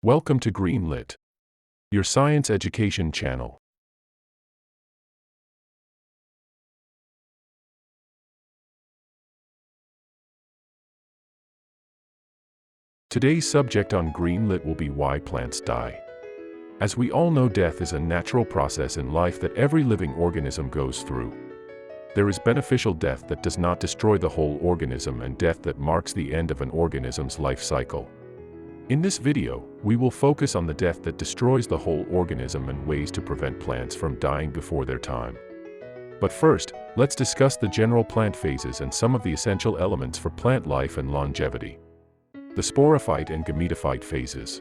Welcome to Greenlit, your science education channel. Today's subject on Greenlit will be why plants die. As we all know, death is a natural process in life that every living organism goes through. There is beneficial death that does not destroy the whole organism and death that marks the end of an organism's life cycle. In this video, we will focus on the death that destroys the whole organism and ways to prevent plants from dying before their time. But first, let's discuss the general plant phases and some of the essential elements for plant life and longevity. The sporophyte and gametophyte phases.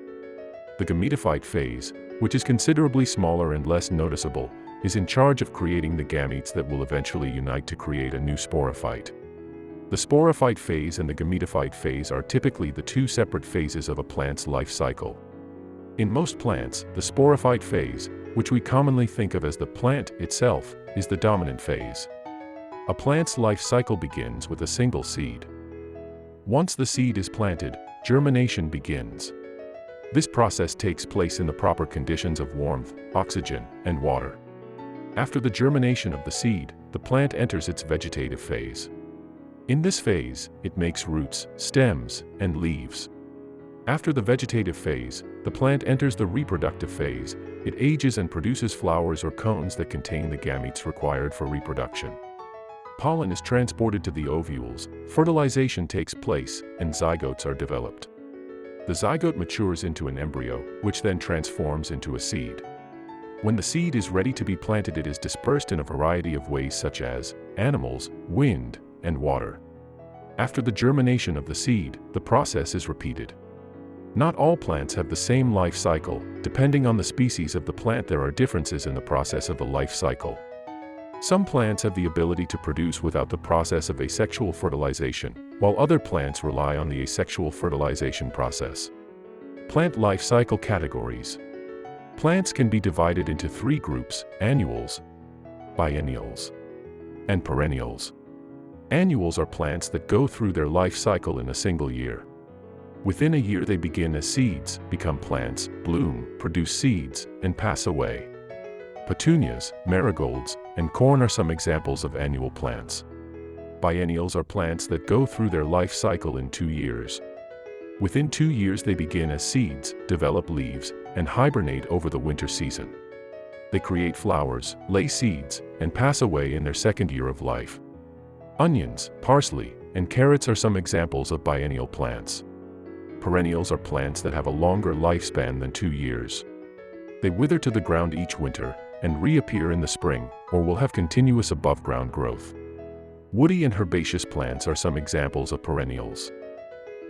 The gametophyte phase, which is considerably smaller and less noticeable, is in charge of creating the gametes that will eventually unite to create a new sporophyte. The sporophyte phase and the gametophyte phase are typically the two separate phases of a plant's life cycle. In most plants, the sporophyte phase, which we commonly think of as the plant itself, is the dominant phase. A plant's life cycle begins with a single seed. Once the seed is planted, germination begins. This process takes place in the proper conditions of warmth, oxygen, and water. After the germination of the seed, the plant enters its vegetative phase. In this phase, it makes roots, stems, and leaves. After the vegetative phase, the plant enters the reproductive phase. It ages and produces flowers or cones that contain the gametes required for reproduction. Pollen is transported to the ovules, fertilization takes place, and zygotes are developed. The zygote matures into an embryo, which then transforms into a seed. When the seed is ready to be planted, it is dispersed in a variety of ways such as animals, wind, and water. After the germination of the seed, the process is repeated. Not all plants have the same life cycle. Depending on the species of the plant, there are differences in the process of the life cycle. Some plants have the ability to produce without the process of asexual fertilization, while other plants rely on the asexual fertilization process. Plant life cycle categories. Plants can be divided into three groups: annuals, biennials, and perennials. Annuals are plants that go through their life cycle in a single year. Within a year, they begin as seeds, become plants, bloom, produce seeds, and pass away. Petunias, marigolds, and corn are some examples of annual plants. Biennials are plants that go through their life cycle in 2 years. Within 2 years, they begin as seeds, develop leaves, and hibernate over the winter season. They create flowers, lay seeds, and pass away in their second year of life. Onions, parsley, and carrots are some examples of biennial plants. Perennials are plants that have a longer lifespan than 2 years. They wither to the ground each winter and reappear in the spring, or will have continuous above-ground growth. Woody and herbaceous plants are some examples of perennials.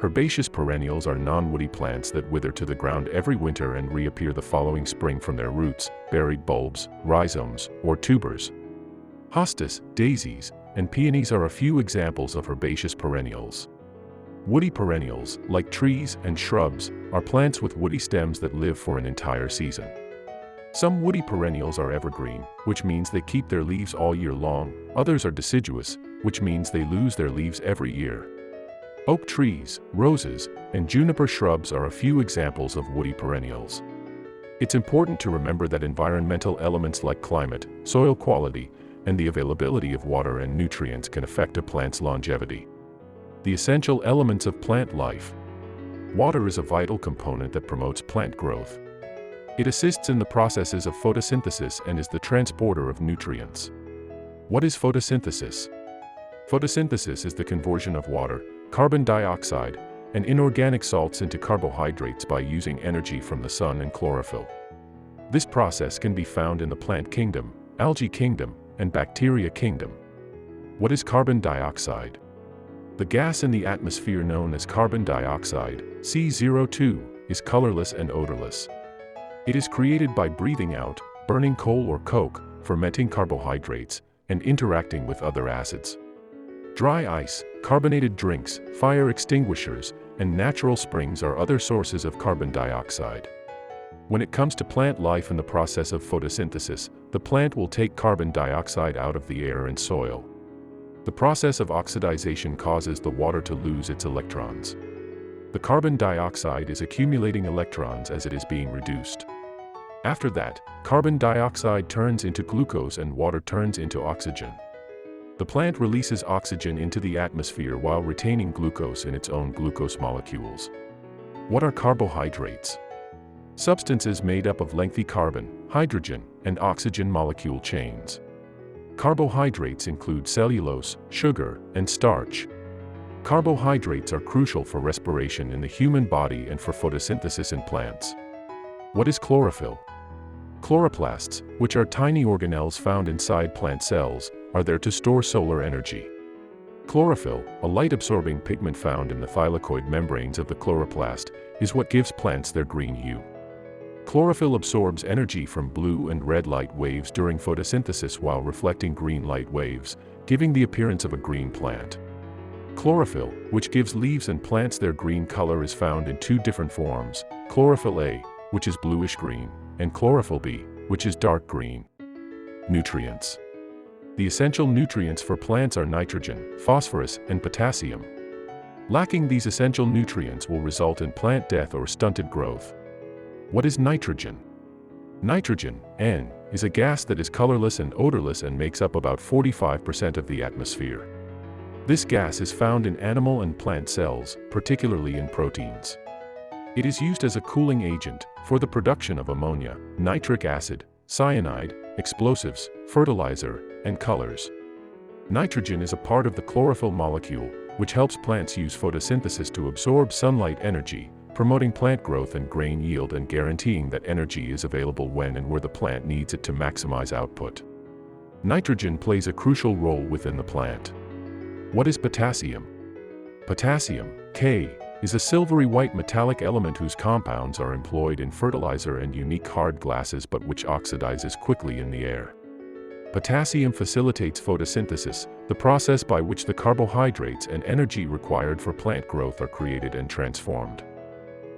Herbaceous perennials are non-woody plants that wither to the ground every winter and reappear the following spring from their roots, buried bulbs, rhizomes, or tubers. Hostas, daisies, and peonies are a few examples of herbaceous perennials. Woody perennials, like trees and shrubs, are plants with woody stems that live for an entire season. Some woody perennials are evergreen, which means they keep their leaves all year long. Others are deciduous, which means they lose their leaves every year. Oak trees, roses, and juniper shrubs are a few examples of woody perennials. It's important to remember that environmental elements like climate, soil quality, and the availability of water and nutrients can affect a plant's longevity. The essential elements of plant life. Water is a vital component that promotes plant growth. It assists in the processes of photosynthesis and is the transporter of nutrients. What is photosynthesis? Photosynthesis is the conversion of water, carbon dioxide, and inorganic salts into carbohydrates by using energy from the sun and chlorophyll. This process can be found in the plant kingdom, algae kingdom, and bacteria kingdom. What is carbon dioxide? The gas in the atmosphere known as carbon dioxide, CO2, is colorless and odorless. It is created by breathing out, burning coal or coke, fermenting carbohydrates, and interacting with other acids. Dry ice, carbonated drinks, fire extinguishers, and natural springs are other sources of carbon dioxide. When it comes to plant life and the process of photosynthesis, the plant will take carbon dioxide out of the air and soil. The process of oxidization causes the water to lose its electrons. The carbon dioxide is accumulating electrons as it is being reduced. After that, carbon dioxide turns into glucose and water turns into oxygen. The plant releases oxygen into the atmosphere while retaining glucose in its own glucose molecules. What are carbohydrates? Substances made up of lengthy carbon, hydrogen, and oxygen molecule chains. Carbohydrates include cellulose, sugar, and starch. Carbohydrates are crucial for respiration in the human body and for photosynthesis in plants. What is chlorophyll? Chloroplasts, which are tiny organelles found inside plant cells, are there to store solar energy. Chlorophyll, a light-absorbing pigment found in the thylakoid membranes of the chloroplast, is what gives plants their green hue. Chlorophyll absorbs energy from blue and red light waves during photosynthesis while reflecting green light waves, giving the appearance of a green plant. Chlorophyll, which gives leaves and plants their green color, is found in two different forms: chlorophyll A, which is bluish-green, and chlorophyll B, which is dark green. Nutrients. The essential nutrients for plants are nitrogen, phosphorus, and potassium. Lacking these essential nutrients will result in plant death or stunted growth. What is nitrogen? Nitrogen, N, is a gas that is colorless and odorless and makes up about 45% of the atmosphere. This gas is found in animal and plant cells, particularly in proteins. It is used as a cooling agent for the production of ammonia, nitric acid, cyanide, explosives, fertilizer, and colors. Nitrogen is a part of the chlorophyll molecule, which helps plants use photosynthesis to absorb sunlight energy, promoting plant growth and grain yield and guaranteeing that energy is available when and where the plant needs it to maximize output. Nitrogen plays a crucial role within the plant. What is potassium? Potassium, K, is a silvery white metallic element whose compounds are employed in fertilizer and unique hard glasses but which oxidizes quickly in the air. Potassium facilitates photosynthesis, the process by which the carbohydrates and energy required for plant growth are created and transformed.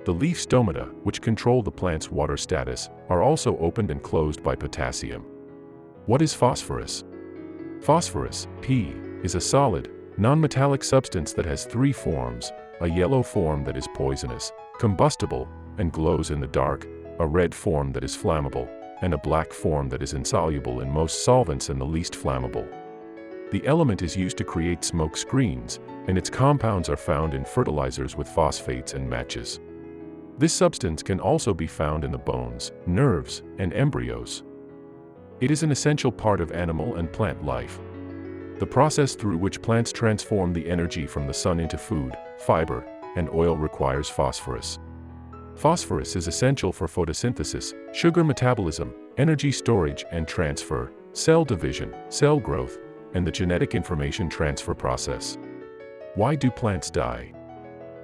The leaf stomata, which control the plant's water status, are also opened and closed by potassium. What is phosphorus? Phosphorus, P, is a solid, non-metallic substance that has three forms: a yellow form that is poisonous, combustible, and glows in the dark, a red form that is flammable, and a black form that is insoluble in most solvents and the least flammable. The element is used to create smoke screens, and its compounds are found in fertilizers with phosphates and matches. This substance can also be found in the bones, nerves, and embryos. It is an essential part of animal and plant life. The process through which plants transform the energy from the sun into food, fiber, and oil requires phosphorus. Phosphorus is essential for photosynthesis, sugar metabolism, energy storage and transfer, cell division, cell growth, and the genetic information transfer process. Why do plants die?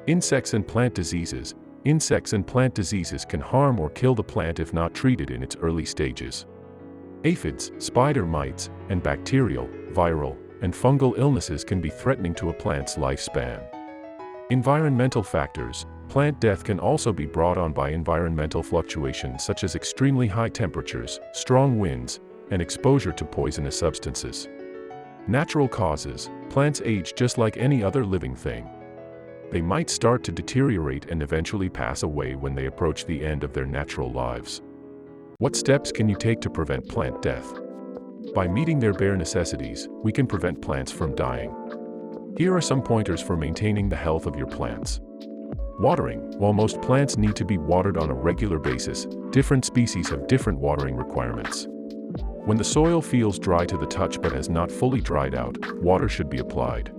Insects and plant diseases. Insects and plant diseases can harm or kill the plant if not treated in its early stages. Aphids, spider mites, and bacterial, viral, and fungal illnesses can be threatening to a plant's lifespan. Environmental factors. Plant death can also be brought on by environmental fluctuations such as extremely high temperatures, strong winds, and exposure to poisonous substances. Natural causes. Plants age just like any other living thing. They might start to deteriorate and eventually pass away when they approach the end of their natural lives. What steps can you take to prevent plant death? By meeting their bare necessities, we can prevent plants from dying. Here are some pointers for maintaining the health of your plants. Watering. While most plants need to be watered on a regular basis, different species have different watering requirements. When the soil feels dry to the touch but has not fully dried out, water should be applied.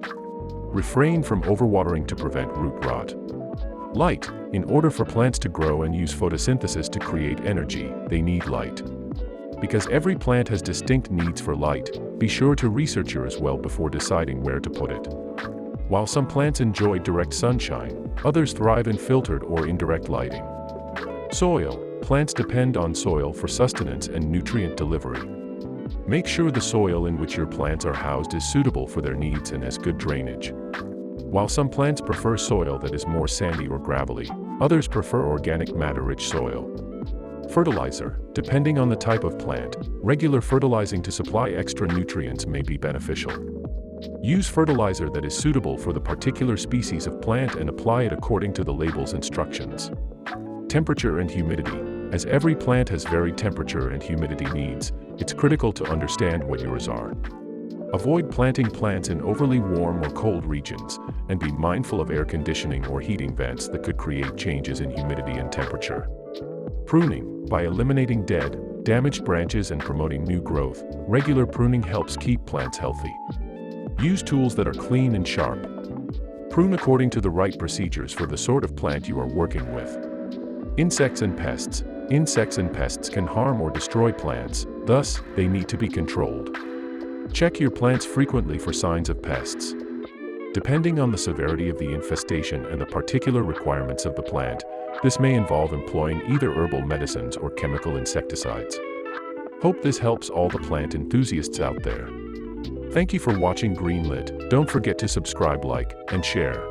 Refrain from overwatering to prevent root rot. Light. In order for plants to grow and use photosynthesis to create energy, they need light. Because every plant has distinct needs for light, be sure to research yours well before deciding where to put it. While some plants enjoy direct sunshine, others thrive in filtered or indirect lighting. Soil. Plants depend on soil for sustenance and nutrient delivery. Make sure the soil in which your plants are housed is suitable for their needs and has good drainage. While some plants prefer soil that is more sandy or gravelly, others prefer organic matter-rich soil. Fertilizer. Depending on the type of plant, regular fertilizing to supply extra nutrients may be beneficial. Use fertilizer that is suitable for the particular species of plant and apply it according to the label's instructions. Temperature and humidity. As every plant has varied temperature and humidity needs, it's critical to understand what yours are. Avoid planting plants in overly warm or cold regions, and be mindful of air conditioning or heating vents that could create changes in humidity and temperature. Pruning. By eliminating dead, damaged branches and promoting new growth, regular pruning helps keep plants healthy. Use tools that are clean and sharp. Prune according to the right procedures for the sort of plant you are working with. Insects and pests. Insects and pests can harm or destroy plants, thus, they need to be controlled. Check your plants frequently for signs of pests. Depending on the severity of the infestation and the particular requirements of the plant, this may involve employing either herbal medicines or chemical insecticides. Hope this helps all the plant enthusiasts out there. Thank you for watching Greenlit. Don't forget to subscribe, like, and share.